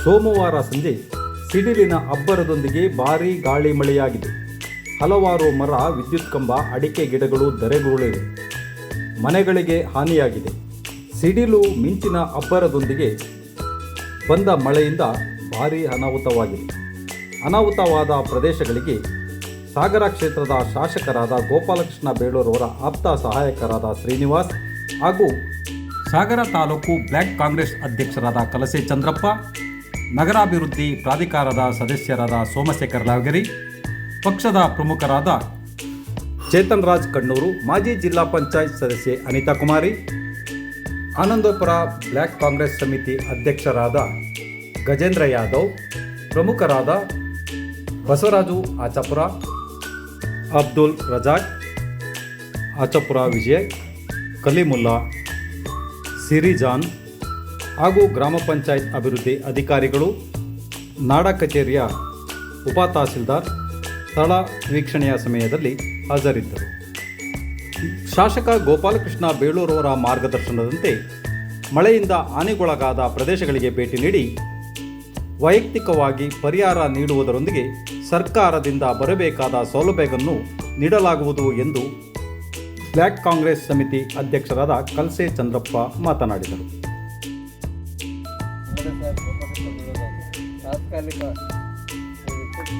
ಸೋಮವಾರ ಸಂಜೆ ಸಿಡಿಲಿನ ಅಬ್ಬರದೊಂದಿಗೆ ಭಾರೀ ಗಾಳಿ ಮಳೆಯಾಗಿದೆ. ಹಲವಾರು ಮರ, ವಿದ್ಯುತ್ ಕಂಬ, ಅಡಿಕೆ ಗಿಡಗಳು ಧರೆಗುರುಳಿವೆ. ಮನೆಗಳಿಗೆ ಹಾನಿಯಾಗಿದೆ. ಸಿಡಿಲು ಮಿಂಚಿನ ಅಬ್ಬರದೊಂದಿಗೆ ಬಂದ ಮಳೆಯಿಂದ ಭಾರೀ ಅನಾಹುತವಾಗಿದೆ. ಅನಾಹುತವಾದ ಪ್ರದೇಶಗಳಿಗೆ ಸಾಗರ ಕ್ಷೇತ್ರದ ಶಾಸಕರಾದ ಗೋಪಾಲಕೃಷ್ಣ ಬೇಳೂರವರ ಆಪ್ತ ಸಹಾಯಕರಾದ ಶ್ರೀನಿವಾಸ್ ಹಾಗೂ ಸಾಗರ ತಾಲೂಕು ಬ್ಲಾಕ್ ಕಾಂಗ್ರೆಸ್ ಅಧ್ಯಕ್ಷರಾದ ಕಲಸೆ ಚಂದ್ರಪ್ಪ, ನಗರಾಭಿವೃದ್ಧಿ ಪ್ರಾಧಿಕಾರದ ಸದಸ್ಯರಾದ ಸೋಮಶೇಖರ್ ಲಾವಗೇರಿ, ಪಕ್ಷದ ಪ್ರಮುಖರಾದ ಚೇತನ್ ರಾಜ್ ಕಣ್ಣೂರು, ಮಾಜಿ ಜಿಲ್ಲಾ ಪಂಚಾಯತ್ ಸದಸ್ಯೆ ಅನಿತಾ ಕುಮಾರಿ, ಆನಂದಪುರ ಬ್ಲಾಕ್ ಕಾಂಗ್ರೆಸ್ ಸಮಿತಿ ಅಧ್ಯಕ್ಷರಾದ ಗಜೇಂದ್ರ ಯಾದವ್, ಪ್ರಮುಖರಾದ ಬಸವರಾಜು ಆಚಾಪುರ, ಅಬ್ದುಲ್ ರಜಾಕ್ ಆಚಾಪುರ, ವಿಜಯ್, ಕಲೀಮುಲ್ಲಾ, ಸಿರಿಜಾನ್ ಹಾಗೂ ಗ್ರಾಮ ಪಂಚಾಯತ್ ಅಭಿವೃದ್ಧಿ ಅಧಿಕಾರಿಗಳು, ನಾಡ ಕಚೇರಿಯ ಉಪ ತಹಸೀಲ್ದಾರ್ ಸ್ಥಳ ವೀಕ್ಷಣೆಯ ಸಮಯದಲ್ಲಿ ಹಾಜರಿದ್ದರು. ಶಾಸಕ ಗೋಪಾಲಕೃಷ್ಣ ಬೇಳೂರವರ ಮಾರ್ಗದರ್ಶನದಂತೆ ಮಳೆಯಿಂದ ಹಾನಿಗೊಳಗಾದ ಪ್ರದೇಶಗಳಿಗೆ ಭೇಟಿ ನೀಡಿ ವೈಯಕ್ತಿಕವಾಗಿ ಪರಿಹಾರ ನೀಡುವುದರೊಂದಿಗೆ ಸರ್ಕಾರದಿಂದ ಬರಬೇಕಾದ ಸೌಲಭ್ಯಗಳನ್ನು ನೀಡಲಾಗುವುದು ಎಂದು ಬ್ಲಾಕ್ ಕಾಂಗ್ರೆಸ್ ಸಮಿತಿ ಅಧ್ಯಕ್ಷರಾದ ಕಲಸೆ ಚಂದ್ರಪ್ಪ ಮಾತನಾಡಿದರು. ತಾತ್ಕಾಲಿಕ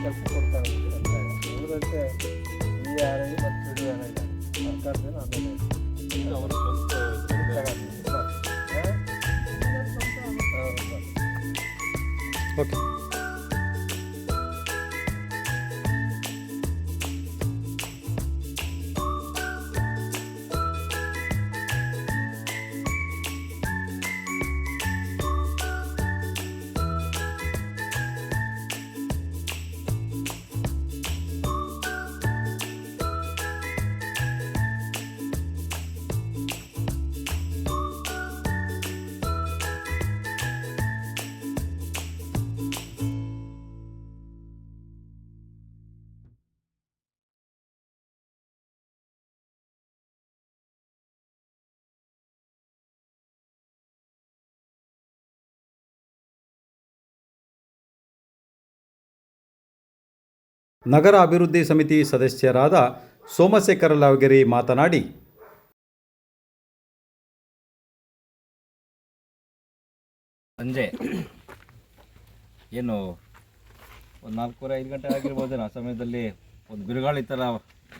ಕೆಲಸ ಕೊಡ್ತಾರೆ ಉಳಿದಂತೆ VRI ಮತ್ತು PDRI ಸರ್ಕಾರದಿಂದ ಅವರ ಸ್ವಂತ ಓಕೆ. ನಗರ ಅಭಿವೃದ್ಧಿ ಸಮಿತಿ ಸದಸ್ಯರಾದ ಸೋಮಶೇಖರ ಲಾವಗೇರಿ ಮಾತನಾಡಿ, ಸಂಜೆ ಏನು ಒಂದು 4:30-5 ಗಂಟೆ ಆಗಿರ್ಬೋದೇನೋ ಆ ಸಮಯದಲ್ಲಿ ಒಂದು ಬಿರುಗಾಳಿ ಥರ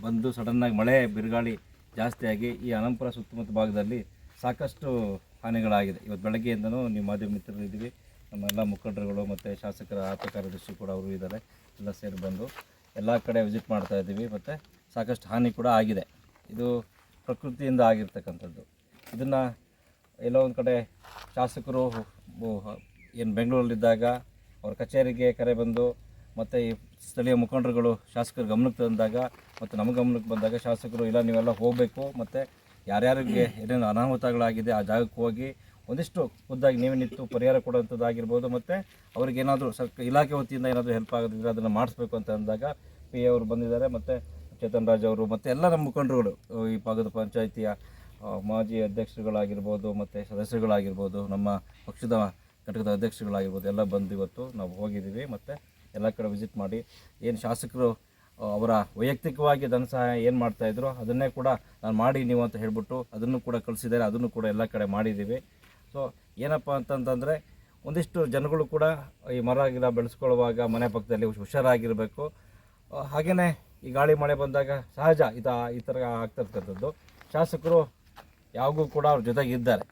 ಬಂದು ಸಡನ್ನಾಗಿ ಮಳೆ ಬಿರುಗಾಳಿ ಜಾಸ್ತಿಯಾಗಿ ಈ ಅನಂತಪುರ ಸುತ್ತಮುತ್ತ ಭಾಗದಲ್ಲಿ ಸಾಕಷ್ಟು ಹಾನಿಗಳಾಗಿದೆ. ಇವತ್ತು ಬೆಳಗ್ಗೆಯಿಂದನೂ ನೀವು ಮಾಧ್ಯಮ ಮಿತ್ರರಿದ್ದೀವಿ, ನಮ್ಮೆಲ್ಲ ಮುಖಂಡರುಗಳು ಮತ್ತು ಶಾಸಕರ ಆಪ್ತ ಕಾರ್ಯದರ್ಶಿ ಕೂಡ ಅವರು ಇದ್ದಾರೆ, ಎಲ್ಲ ಸೇರಿ ಬಂದು ಎಲ್ಲ ಕಡೆ ವಿಸಿಟ್ ಮಾಡ್ತಾ ಇದ್ದೀವಿ. ಮತ್ತು ಸಾಕಷ್ಟು ಹಾನಿ ಕೂಡ ಆಗಿದೆ. ಇದು ಪ್ರಕೃತಿಯಿಂದ ಆಗಿರ್ತಕ್ಕಂಥದ್ದು. ಇದನ್ನು ಎಲ್ಲೋ ಒಂದು ಕಡೆ ಶಾಸಕರು ಏನು ಬೆಂಗಳೂರಲ್ಲಿದ್ದಾಗ ಅವ್ರ ಕಚೇರಿಗೆ ಕರೆ ಬಂದು ಮತ್ತು ಈ ಸ್ಥಳೀಯ ಮುಖಂಡರುಗಳು ಶಾಸಕರ ಗಮನಕ್ಕೆ ತಂದಾಗ ಮತ್ತು ನಮ್ಮ ಗಮನಕ್ಕೆ ಬಂದಾಗ ಶಾಸಕರು ಇಲ್ಲ ನೀವೆಲ್ಲ ಹೋಗಬೇಕು ಮತ್ತು ಯಾರ್ಯಾರಿಗೆ ಏನೇನು ಅನಾಹುತಗಳಾಗಿದೆ ಆ ಜಾಗಕ್ಕೆ ಹೋಗಿ ಒಂದಿಷ್ಟು ಖುದ್ದಾಗಿ ನೀವೇ ನಿಂತು ಪರಿಹಾರ ಕೊಡುವಂಥದ್ದಾಗಿರ್ಬೋದು ಮತ್ತು ಅವ್ರಿಗೇನಾದರೂ ಇಲಾಖೆ ವತಿಯಿಂದ ಏನಾದರೂ ಹೆಲ್ಪ್ ಆಗೋದಿದ್ರೆ ಅದನ್ನು ಮಾಡಿಸ್ಬೇಕು ಅಂತ ಅಂದಾಗ PA ಅವರು ಬಂದಿದ್ದಾರೆ ಮತ್ತು ಚೇತನ್ ರಾಜ್ ಅವರು ಮತ್ತು ಎಲ್ಲ ನಮ್ಮ ಮುಖಂಡರುಗಳು ಈ ಭಾಗದ ಪಂಚಾಯಿತಿಯ ಮಾಜಿ ಅಧ್ಯಕ್ಷರುಗಳಾಗಿರ್ಬೋದು ಮತ್ತು ಸದಸ್ಯರುಗಳಾಗಿರ್ಬೋದು, ನಮ್ಮ ಪಕ್ಷದ ಘಟಕದ ಅಧ್ಯಕ್ಷರುಗಳಾಗಿರ್ಬೋದು ಎಲ್ಲ ಬಂದು ಇವತ್ತು ನಾವು ಹೋಗಿದ್ದೀವಿ. ಮತ್ತು ಎಲ್ಲ ಕಡೆ ವಿಸಿಟ್ ಮಾಡಿ ಏನು ಶಾಸಕರು ಅವರ ವೈಯಕ್ತಿಕವಾಗಿ ಧನ ಸಹಾಯ ಏನು ಮಾಡ್ತಾಯಿದ್ರು ಅದನ್ನೇ ಕೂಡ ನಾನು ಮಾಡಿ ನೀವು ಅಂತ ಹೇಳಿಬಿಟ್ಟು ಅದನ್ನು ಕೂಡ ಕಳಿಸಿದ್ದಾರೆ. ಅದನ್ನು ಕೂಡ ಎಲ್ಲ ಕಡೆ ಮಾಡಿದ್ದೀವಿ. ಸೊ ಏನಪ್ಪ ಅಂತಂತಂದರೆ ಒಂದಿಷ್ಟು ಜನಗಳು ಕೂಡ ಈ ಮರ ಗಿಡ ಬೆಳೆಸ್ಕೊಳ್ಳುವಾಗ ಮನೆ ಪಕ್ಕದಲ್ಲಿ ಹುಷಾರಾಗಿರಬೇಕು. ಹಾಗೆಯೇ ಈ ಗಾಳಿ ಮಳೆ ಬಂದಾಗ ಸಹಜ ಈ ಥರ ಆಗ್ತಿರ್ತಕ್ಕಂಥದ್ದು. ಶಾಸಕರು ಯಾವಾಗೂ ಕೂಡ ಅವ್ರ ಜೊತೆಗೆ ಇದ್ದಾರೆ.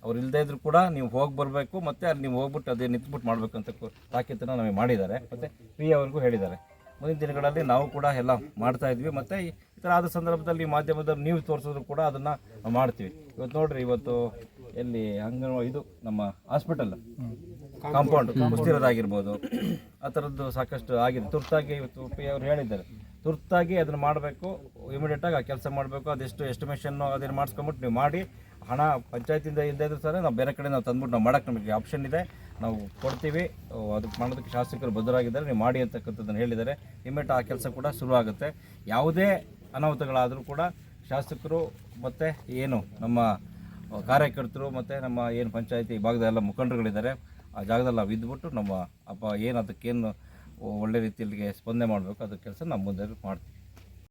ಅವ್ರು ಇಲ್ಲದೇ ಇದ್ರೂ ಕೂಡ ನೀವು ಹೋಗಿ ಬರಬೇಕು ಮತ್ತು ಅಲ್ಲಿ ನೀವು ಹೋಗ್ಬಿಟ್ಟು ಅದೇ ನಿಂತ್ಬಿಟ್ಟು ಮಾಡಬೇಕು ಅಂತ ತಾಕೀತನ್ನು ನಮಗೆ ಮಾಡಿದ್ದಾರೆ. ಮತ್ತು PA ಅವ್ರಿಗೂ ಹೇಳಿದ್ದಾರೆ. ಮುಂದಿನ ದಿನಗಳಲ್ಲಿ ನಾವು ಕೂಡ ಎಲ್ಲ ಮಾಡ್ತಾಯಿದ್ವಿ. ಮತ್ತು ಈ ಥರ ಆದ ಸಂದರ್ಭದಲ್ಲಿ ಮಾಧ್ಯಮದಲ್ಲಿ ನೀವು ತೋರಿಸಿದ್ರು ಕೂಡ ಅದನ್ನು ನಾವು ಮಾಡ್ತೀವಿ. ಇವತ್ತು ನೋಡಿರಿ, ಇವತ್ತು ಎಲ್ಲಿ ಅಂಗನವಾಡಿ ಇದು ನಮ್ಮ ಹಾಸ್ಪಿಟಲ್ ಕಾಂಪೌಂಡ್ ಕುಸ್ತಿರೋದಾಗಿರ್ಬೋದು, ಆ ಥರದ್ದು ಸಾಕಷ್ಟು ಆಗಿದೆ. ತುರ್ತಾಗಿ ಇವತ್ತು PA ಅವರು ಹೇಳಿದ್ದಾರೆ, ತುರ್ತಾಗಿ ಅದನ್ನು ಮಾಡಬೇಕು, ಇಮಿಡಿಯೇಟಾಗಿ ಆ ಕೆಲಸ ಮಾಡಬೇಕು. ಅದೆಷ್ಟು ಎಸ್ಟಿಮೇಷನ್ನು ಅದನ್ನು ಮಾಡಿಸ್ಕೊಂಬಿಟ್ಟು ನೀವು ಮಾಡಿ, ಹಣ ಪಂಚಾಯತಿಂದ ಇಲ್ಲದೇ ಇದ್ರೂ ಸರ್ ನಾವು ಬೇರೆ ಕಡೆ ನಾವು ತಂದ್ಬಿಟ್ಟು ನಾವು ಮಾಡೋಕ್ಕೆ ನಮಗೆ ಆಪ್ಷನ್ ಇದೆ, ನಾವು ಕೊಡ್ತೀವಿ. ಅದಕ್ಕೆ ಮಾಡೋದಕ್ಕೆ ಶಾಸಕರು ಬದ್ಧರಾಗಿದ್ದಾರೆ, ನೀವು ಮಾಡಿ ಅಂತಕ್ಕಂಥದ್ದನ್ನು ಹೇಳಿದ್ದಾರೆ. ಇಮಿಡಿಯೇಟ್ ಆ ಕೆಲಸ ಕೂಡ ಶುರುವಾಗುತ್ತೆ. ಯಾವುದೇ ಅನಾಹುತಗಳಾದರೂ ಕೂಡ ಶಾಸಕರು ಮತ್ತು ಏನು ನಮ್ಮ ಕಾರ್ಯಕರ್ತರು ಮತ್ತು ನಮ್ಮ ಏನು ಪಂಚಾಯತಿ ಭಾಗದ ಎಲ್ಲ ಮುಖಂಡರುಗಳಿದ್ದಾರೆ ಆ ಜಾಗದಲ್ಲಿ ನಾವು ಇದ್ಬಿಟ್ಟು ನಮ್ಮ ಏನು ಅದಕ್ಕೇನು ಒಳ್ಳೆ ರೀತಿಯಲ್ಲಿ ಸ್ಪಂದನೆ ಮಾಡಬೇಕು ಅದ್ರ ಕೆಲಸ ನಮ್ಮ ಮುಂದೆ ಮಾಡ್ತೀವಿ.